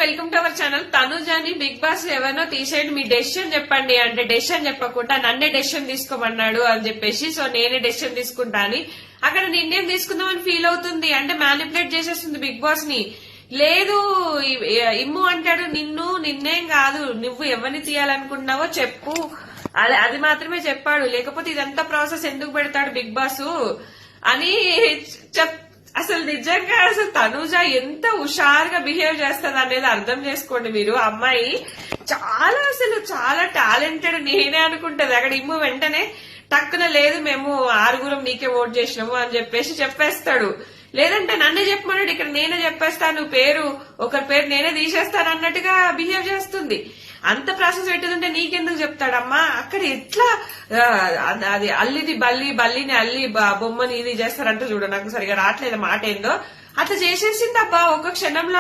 Welcome to our channel. తనుజాని Bigg Boss ఎవరినో తీసేయండి, మీ డెసిషన్ చెప్పండి అంటే డెసిషన్ చెప్పకుండా నన్నే డెసిషన్ తీసుకోమన్నాడు అని చెప్పేసి, సో నేనే డెసిషన్ తీసుకుంటా అని అక్కడ నిర్ణయం తీసుకుందామని ఫీల్ అవుతుంది. అంటే మ్యానిపులేట్ చేసేస్తుంది బిగ్ బాస్ ని. లేదు ఇమ్ము అంటాడు, నిన్నేం కాదు, నువ్వు ఎవరిని తీయాలనుకుంటున్నావో చెప్పు, అది మాత్రమే చెప్పాడు, లేకపోతే ఇదంతా ప్రాసెస్ ఎందుకు పెడతాడు బిగ్ బాస్ అని అసలు నిజంగా అసలు తనుజ ఎంత హుషారుగా బిహేవ్ చేస్తుంది అనేది అర్థం చేసుకోండి మీరు. అమ్మాయి చాలా టాలెంటెడ్ నేనే అనుకుంటది. అక్కడ ఇమ్ము వెంటనే టక్కున లేదు మేము 6 నీకే ఓట్ చేసినాము అని చెప్పేస్తాడు. లేదంటే నన్నే చెప్పమన్నాడు, ఇక్కడ నేనే చెప్పేస్తాను పేరు, ఒకరి పేరు నేనే తీసేస్తాను అన్నట్టుగా బిహేవ్ చేస్తుంది. అంత ప్రాసెస్ పెట్టేదంటే నీకెందుకు చెప్తాడమ్మా? అక్కడ ఎట్లా అది అల్లిది బల్లిని అల్లి బొమ్మని ఇది చేస్తారంటే చూడ, నాకు సరిగా రావట్లేదు మాట ఏందో, అట్లా చేసేసింది అబ్బా ఒక క్షణంలో.